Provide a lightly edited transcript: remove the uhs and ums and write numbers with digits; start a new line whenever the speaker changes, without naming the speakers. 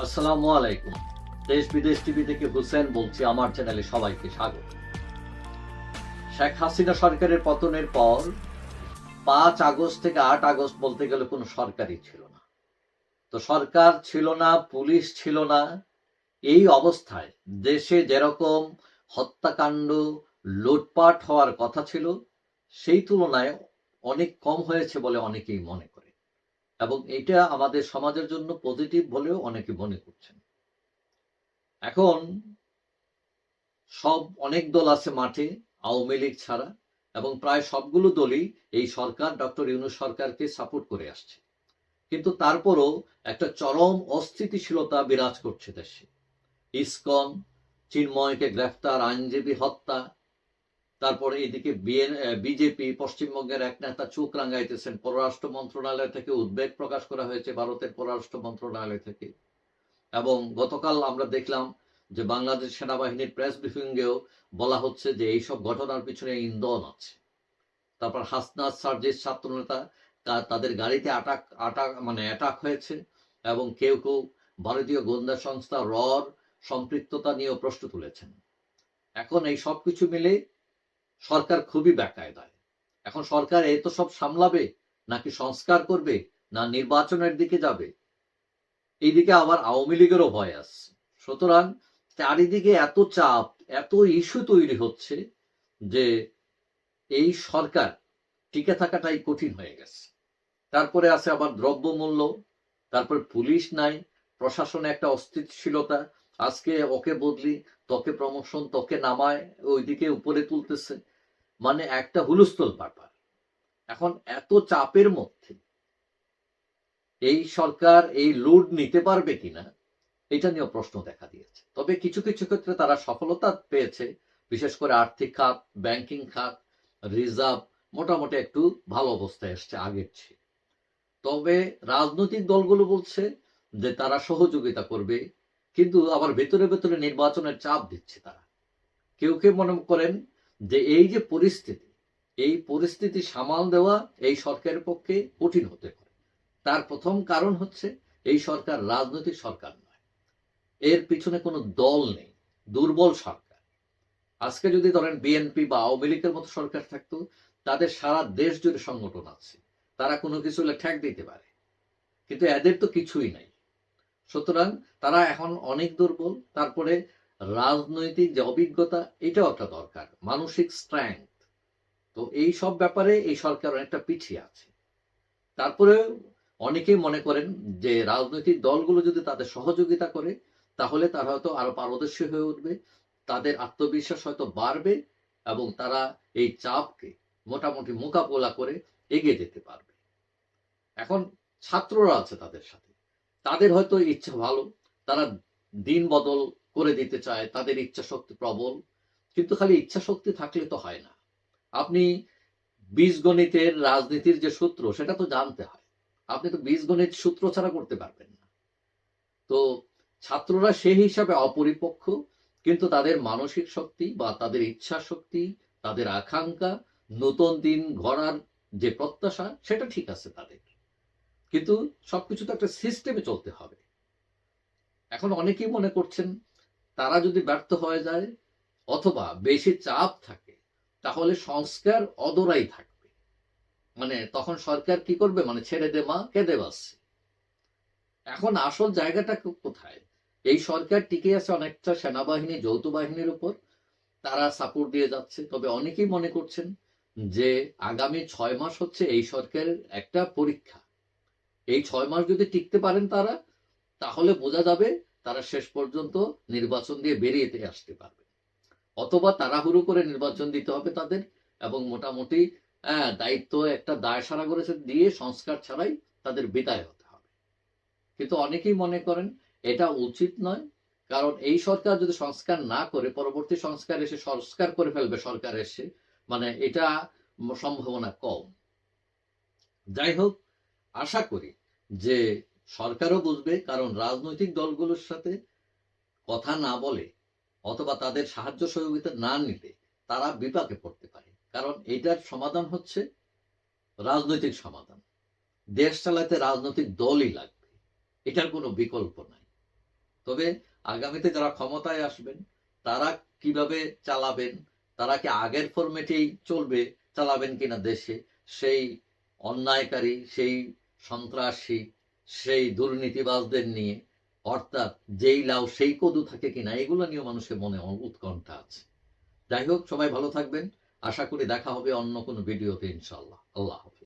আসসালামু আলাইকুম। দেশ বিদেশ টিভি থেকে হুসেন বলছি। আমার চ্যানেলে সবাইকে স্বাগত। শেখ হাসিনা সরকারের পতনের পর 5 আগস্ট থেকে 8 আগস্ট বলতে গেলে কোনো সরকারই ছিল না। তো সরকার ছিল না, পুলিশ ছিল না। এই অবস্থায় দেশে যেরকম হত্যাকাণ্ড, লুটপাট হওয়ার কথা ছিল, সেই তুলনায় অনেক কম হয়েছে বলে অনেকেই মনে করে, এবং এটা আমাদের সমাজের জন্য পজিটিভ বলেও অনেকে মনে করছেন। এখন অনেক দল আছে মাঠে, আওয়ামী লীগ ছাড়া, এবং প্রায় সবগুলো দলই এই সরকার, ডক্টর ইউনূস সরকারকে সাপোর্ট করে আসছে। কিন্তু তারপরও একটা চরম অস্থিতিশীলতা বিরাজ করছে দেশে। ইসকন, চিন্ময়কে গ্রেফতার, আইনজীবী হত্যা, তারপরে এদিকে বিজেপি পশ্চিমবঙ্গের এক নেতা চোখ রাঙাইতেছেন। পররাষ্ট্র মন্ত্রণালয় থেকে উদ্বেগ প্রকাশ করা হয়েছে, ভারতের পররাষ্ট্র মন্ত্রণালয় থেকে। এবং গতকাল আমরা দেখলাম যে বাংলাদেশ সেনাবাহিনীর প্রেস ব্রিফিংয়েও বলা হচ্ছে যে এইসব ঘটনার পিছনে ইন্ধন আছে। তারপর হাসনাত সার্জিস ছাত্রনেতা, তাদের গাড়িতে অ্যাটাক হয়েছে, এবং কেউ কেউ ভারতীয় গোয়েন্দা সংস্থা রর সম্পৃক্ততা নিয়েও প্রশ্ন তুলেছেন। এখন এই সব কিছু মিলে সরকার খুবই বেকায়দায়। এখন সরকার এ তো সব সামলাবে, নাকি সংস্কার করবে, না নির্বাচনের দিকে যাবে? এইদিকে আবার আওয়ামী লীগেরও ভয় আসছে। সুতরাং চারিদিকে এত চাপ, এত ইস্যু তৈরি হচ্ছে যে এই সরকার টিকে থাকাটাই কঠিন হয়ে গেছে। তারপরে আছে আবার দ্রব্যমূল্য, তারপরে পুলিশ নাই, প্রশাসনে একটা অস্থিতিশীলতা। আজকে ওকে বদলি, তোকে প্রমোশন, তোকে নামায়, ওইদিকে উপরে তুলতেছে, মানে একটা হুলস্থুল ব্যাপার। এখন এত চাপের মধ্যে এই সরকার এই লোড নিতে পারবে কিনা, এটা নিয়েও প্রশ্ন দেখা দিয়েছে। তবে কিছু কিছু ক্ষেত্রে তারা সফলতা পেয়েছে। বিশেষ করে আর্থিক খাত, ব্যাংকিং খাত, রিজার্ভ মোটামুটি একটু ভালো অবস্থায় এসছে আগের চেয়ে। তবে রাজনৈতিক দলগুলো বলছে যে তারা সহযোগিতা করবে, কিন্তু আবার ভেতরে ভেতরে নির্বাচনের চাপ দিচ্ছে তারা। কেউ কেউ মনে করেন যে এই যে পরিস্থিতি, এই পরিস্থিতি সামাল দেওয়া এই সরকারের পক্ষে কঠিন হতে পারে। তার প্রথম কারণ হচ্ছে এই সরকার রাজনৈতিক সরকার নয়, এর পিছনে কোনো দল নেই, দুর্বল সরকার। আজকে যদি ধরেন বিএনপি বা আওয়ামী লীগের মতো সরকার থাকতো, তাদের সারা দেশ জুড়ে সংগঠন আছে, তারা কোনো কিছু হলে ঠেক দিতে পারে। কিন্তু এদের তো কিছুই নাই। সুতরাং তারা এখন অনেক দুর্বল। তারপরে রাজনৈতিক যে অভিজ্ঞতা, এটাও একটা দরকার, মানসিক স্ট্রেংথ। তো এই সব ব্যাপারে এই সরকার অনেকটা পিছিয়ে আছে। তারপরে অনেকেই মনে করেন যে রাজনৈতিক দলগুলো যদি তাদের সহযোগিতা করে, তাহলে তারা হয়তো আরো পারদর্শী হয়ে উঠবে, তাদের আত্মবিশ্বাস হয়তো বাড়বে, এবং তারা এই চাপকে মোটামুটি মোকাবেলা করে এগিয়ে যেতে পারবে। এখন ছাত্ররা আছে তাদের সাথে, তাদের হয়তো ইচ্ছা ভালো, তারা দিন বদল করে দিতে চায়, তাদের ইচ্ছা শক্তি প্রবল। কিন্তু খালি ইচ্ছা শক্তি থাকলে তো হয় না। আপনি বীজগণিতের রাজনীতির যে সূত্র, সেটা তো জানতে হয়। আপনি তো বীজগণিত সূত্র ছাড়া করতে পারবেন না। তো ছাত্ররা সেই হিসাবে অপরিপক্ক, কিন্তু তাদের মানসিক শক্তি বা তাদের ইচ্ছা শক্তি, তাদের আকাঙ্ক্ষা, নতুন দিন গড়ার যে প্রত্যাশা, সেটা ঠিক আছে তাদের। কিন্তু সবকিছু তো একটা সিস্টেমে চলতে হবে। এখন অনেকেই মনে করছেন তারা যদি ব্যর্থ হয়ে যায় অথবা বেশি চাপ থাকে, তাহলে সংস্কার অদরাই থাকবে। মানে তখন সরকার কি করবে, মানে ছেড়ে দে মা, কেঁদে বাসছে। এখন আসল জায়গাটা কোথায়? এই সরকার টিকে আছে অনেকটা সেনাবাহিনী, যৌথ বাহিনীর উপর, তারা সাপোর্ট দিয়ে যাচ্ছে। তবে অনেকেই মনে করছেন যে আগামী 6 মাস হচ্ছে এই সরকারের একটা পরীক্ষা। এই 6 মাস যদি টিকতে পারেন তারা, তাহলে বোঝা যাবে তারা শেষ পর্যন্ত নির্বাচন দিয়ে বেরিয়ে আসতে পারবে। অথবা তাড়াহুড়ো করে নির্বাচন দিতে হবে তাদের, এবং মোটামুটি দায়িত্ব একটা দায় সারা করেছে দিয়ে সংস্কার ছাড়াই তাদের বিদায় হতে হবে। কিন্তু অনেকেই মনে করেন এটা উচিত নয়, কারণ এই সরকার যদি সংস্কার না করে পরবর্তী সংস্কার এসে সংস্কার করে ফেলবে সরকার এসে, মানে এটা সম্ভাবনা কম। যাই হোক, আশা করি যে সরকারও বুঝবে, কারণ রাজনৈতিক দলগুলোর সাথে কথা না বলে অথবা তাদের সাহায্য সহযোগিতা না নিলে তারা বিপাকে পড়তে পারে। কারণ এটার সমাধান হচ্ছে রাজনৈতিক সমাধান। দেশ চালাতে রাজনৈতিক দলই লাগবে, এটার কোনো বিকল্প নাই। তবে আগামীতে যারা ক্ষমতায় আসবেন তারা কিভাবে চালাবেন, তারা কি আগের ফরম্যাটেই চলবে, চালাবেন কিনা দেশে, সেই অন্যায়কারী, সেই সন্ত্রাসী, সেই দুর্নীতিবাজদের নিয়ে, অর্থাৎ যেই লাউ সেই কদু থাকে কিনা, এগুলো নিয়ে মানুষের মনে উৎকণ্ঠা আছে। যাই হোক, সবাই ভালো থাকবেন। আশা করি দেখা হবে অন্য কোনো ভিডিওতে ইনশাআল্লাহ। আল্লাহ হাফেজ।